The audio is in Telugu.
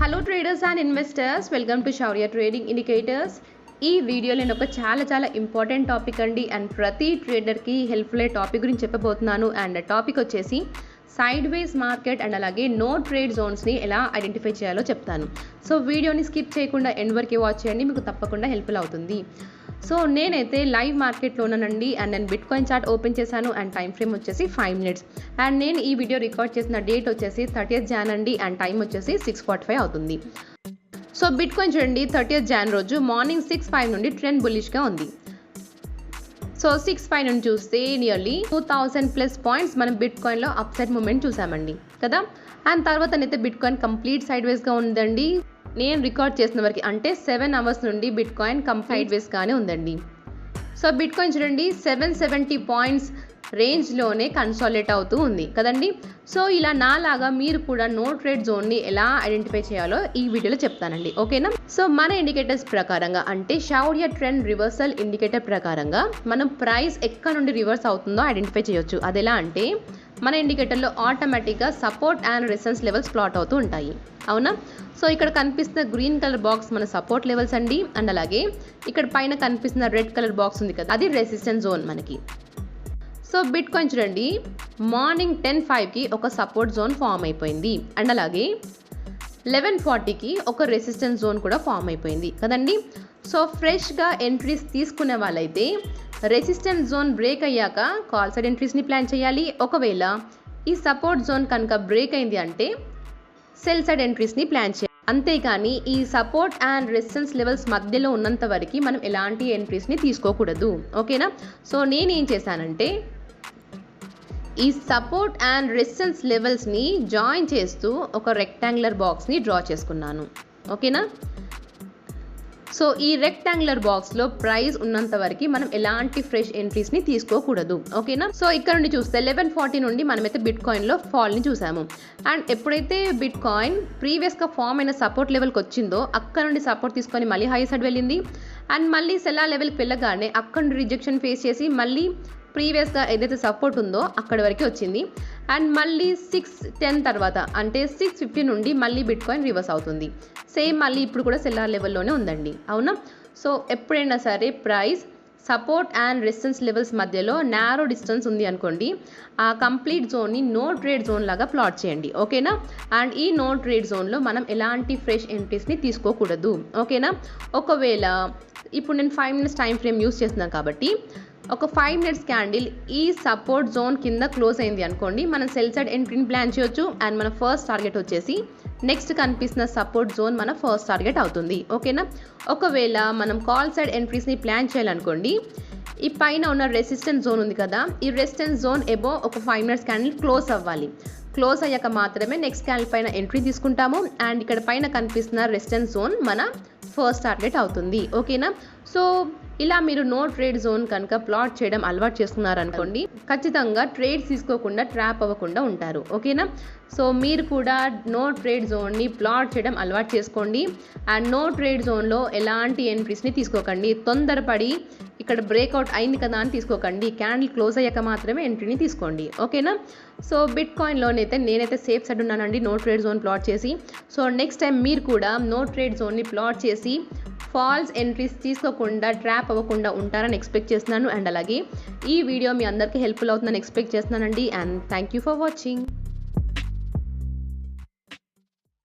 Hello traders and investors, welcome to Shaurya trading indicators. ఈ వీడియోలో నేను ఒక చాలా ఇంపార్టెంట్ టాపిక్ అండి అండ్ ప్రతి ట్రేడర్కి హెల్ప్ఫుల్ అయ్యే టాపిక్ గురించి చెప్పబోతున్నాను. అండ్ టాపిక్ వచ్చేసి సైడ్ వేస్ మార్కెట్ అండ్ అలాగే నో ట్రేడ్ జోన్స్ని ఎలా ఐడెంటిఫై చేయాలో చెప్తాను. సో వీడియోని స్కిప్ చేయకుండా ఎండ్ వరకు వాచ్ చేయండి, మీకు తప్పకుండా హెల్ప్ఫుల్ అవుతుంది. సో నేనైతే లైవ్ మార్కెట్లో ఉన్నానండి అండ్ నేను బిట్ కాయిన్ చార్ట్ ఓపెన్ చేశాను అండ్ టైం ఫ్రేమ్ వచ్చేసి 5 minutes. అండ్ నేను ఈ వీడియో రికార్డ్ చేసిన డేట్ వచ్చేసి 30th Jan అండి అండ్ టైం వచ్చేసి 6:45 అవుతుంది. సో బిట్ కాయిన్ చూడండి, 30th Jan రోజు మార్నింగ్ 6:05 నుండి ట్రెండ్ బుల్లిష్గా ఉంది. సో 6:05 నుండి చూస్తే నియర్లీ 2000+ పాయింట్స్ మనం బిట్ కాయిన్లో అప్ సైడ్ మూమెంట్ చూసామండి కదా. అండ్ తర్వాత అయితే బిట్ కాయిన్ కంప్లీట్ సైడ్ వేస్గా ఉందండి. నేను రికార్డ్ చేసిన వరకు అంటే 7 hours నుండి బిట్ కాయిన్ సైడ్ వేస్గానే ఉందండి. సో బిట్ కాయిన్ చూడండి 770 పాయింట్స్ రేంజ్లోనే కన్సాలిడేట్ అవుతూ ఉంది కదండి. సో ఇలా నాలాగా మీరు కూడా నో ట్రేడ్ జోన్ని ఎలా ఐడెంటిఫై చేయాలో ఈ వీడియోలో చెప్తానండి, ఓకేనా. సో మన ఇండికేటర్స్ ప్రకారంగా అంటే శౌర్య ట్రెండ్ రివర్సల్ ఇండికేటర్ ప్రకారంగా మనం ప్రైస్ ఎక్కడ నుండి రివర్స్ అవుతుందో ఐడెంటిఫై చేయొచ్చు. అది ఎలా అంటే మన ఇండికేటర్లో ఆటోమేటిక్గా support and resistance levels plot అవుతూ ఉంటాయి, అవునా. సో ఇక్కడ కనిపిస్తున్న గ్రీన్ కలర్ బాక్స్ మన సపోర్ట్ లెవెల్స్ అండి అండ్ అలాగే ఇక్కడ పైన కనిపిస్తున్న రెడ్ కలర్ బాక్స్ ఉంది కదా, అది రెసిస్టెన్స్ జోన్ మనకి. సో బిట్ కాయిన్ చూడండి మార్నింగ్ 10:05కి ఒక సపోర్ట్ జోన్ ఫామ్ అయిపోయింది అండ్ అలాగే 11:40కి ఒక రెసిస్టెన్స్ జోన్ కూడా ఫామ్ అయిపోయింది కదండి. సో ఫ్రెష్గా ఎంట్రీస్ తీసుకునే వాళ్ళైతే రెసిస్టెన్స్ జోన్ బ్రేక్ అయ్యాక కాల్ సైడ్ ఎంట్రీస్ని ప్లాన్ చేయాలి. ఒకవేళ ఈ సపోర్ట్ జోన్ కనుక బ్రేక్ అయింది అంటే సెల్ సైడ్ ఎంట్రీస్ని ప్లాన్ చేయాలి. అంతేకాని ఈ సపోర్ట్ అండ్ రెసిస్టెన్స్ లెవెల్స్ మధ్యలో ఉన్నంత వరకు మనం ఎలాంటి ఎంట్రీస్ని తీసుకోకూడదు, ఓకేనా. సో నేనేం చేశానంటే ఈ సపోర్ట్ అండ్ రెసిస్టెన్స్ లెవెల్స్ని జాయిన్ చేస్తూ ఒక రెక్టాంగులర్ బాక్స్ని డ్రా చేసుకున్నాను, ఓకేనా. సో ఈ రెక్టాంగులర్ బాక్స్లో ప్రైస్ ఉన్నంత వరకు మనం ఎలాంటి ఫ్రెష్ ఎంట్రీస్ని తీసుకోకూడదు, ఓకేనా. సో ఇక్కడ నుండి చూస్తే 11:40 నుండి మనమైతే బిట్ కాయిన్లో ఫాల్ని చూసాము. అండ్ ఎప్పుడైతే బిట్ కాయిన్ ప్రీవియస్గా ఫామ్ అయిన సపోర్ట్ లెవెల్కి వచ్చిందో అక్కడ నుండి సపోర్ట్ తీసుకొని మళ్ళీ హై సైడ్ వెళ్ళింది అండ్ మళ్ళీ సెల్ లెవెల్కి వెళ్ళగానే అక్కడ నుండి రిజెక్షన్ ఫేస్ చేసి మళ్ళీ ప్రీవియస్గా ఏదైతే సపోర్ట్ ఉందో అక్కడి వరకు వచ్చింది అండ్ మళ్ళీ 6:10 తర్వాత అంటే 6:50 నుండి మళ్ళీ బిట్ కాయిన్ రివర్స్ అవుతుంది. సేమ్ మళ్ళీ ఇప్పుడు కూడా సెల్లార్ లెవెల్లోనే ఉందండి, అవునా. సో ఎప్పుడైనా సరే price support and resistance levels మధ్యలో నారో డిస్టెన్స్ ఉంది అనుకోండి, ఆ కంప్లీట్ జోన్ని నో ట్రేడ్ జోన్ లాగా ప్లాట్ చేయండి, ఓకేనా. అండ్ ఈ నో ట్రేడ్ జోన్లో మనం ఎలాంటి ఫ్రెష్ ఎంట్రీస్ని తీసుకోకూడదు, ఓకేనా. ఒకవేళ ఇప్పుడు నేను 5 minutes టైం ఫ్రేమ్ యూస్ చేస్తున్నాను కాబట్టి ఒక 5 minutes క్యాండిల్ ఈ సపోర్ట్ జోన్ కింద క్లోజ్ అయింది అనుకోండి, మనం సెల్ సైడ్ ఎంట్రీని ప్లాన్ చేయొచ్చు. అండ్ మన ఫస్ట్ టార్గెట్ వచ్చేసి నెక్స్ట్ కనిపిస్తున్న సపోర్ట్ జోన్ మన ఫస్ట్ టార్గెట్ అవుతుంది, ఓకేనా. ఒకవేళ మనం కాల్ సైడ్ ఎంట్రీస్ని ప్లాన్ చేయాలనుకోండి, ఈ పైన ఉన్న రెసిస్టెన్స్ జోన్ ఉంది కదా, ఈ రెసిస్టెన్స్ జోన్ ఎబో ఒక 5 minutes క్యాండిల్ క్లోజ్ అవ్వాలి. క్లోజ్ అయ్యాక మాత్రమే నెక్స్ట్ క్యాండిల్ పైన ఎంట్రీ తీసుకుంటాము అండ్ ఇక్కడ పైన కనిపిస్తున్న రెసిస్టెన్స్ జోన్ మన ఫస్ట్ టార్గెట్ అవుతుంది, ఓకేనా. సో ఇలా మీరు నో ట్రేడ్ జోన్ కనుక ప్లాట్ చేయడం అలవాటు చేసుకున్నారనుకోండి, ఖచ్చితంగా ట్రేడ్స్ తీసుకోకుండా ట్రాప్ అవ్వకుండా ఉంటారు, ఓకేనా. సో మీరు కూడా నో ట్రేడ్ జోన్ని ప్లాట్ చేయడం అలవాటు చేసుకోండి అండ్ నో ట్రేడ్ జోన్లో ఎలాంటి ఎంట్రీస్ని తీసుకోకండి. తొందరపడి ఇక్కడ బ్రేక్అవుట్ అయింది కదా అని తీసుకోకండి, క్యాండిల్ క్లోజ్ అయ్యాక మాత్రమే ఎంట్రీని తీసుకోండి, ఓకేనా. సో బిట్ కాయిన్లోనైతే నేనైతే సేఫ్ సైడ్ ఉన్నానండి నో ట్రేడ్ జోన్ ప్లాట్ చేసి. సో నెక్స్ట్ టైం మీరు కూడా నో ట్రేడ్ జోన్ని ప్లాట్ చేసి ఫాల్స్ ఎంట్రీస్ తీసుకోకుండా ట్రాప్ అవ్వకుండా ఉంటారని ఎక్స్పెక్ట్ చేస్తున్నాను. అండ్ అలాగే ఈ వీడియో మీ అందరికీ హెల్ప్ఫుల్ అవుతుందని ఎక్స్పెక్ట్ చేస్తున్నానండి. And thank you for watching.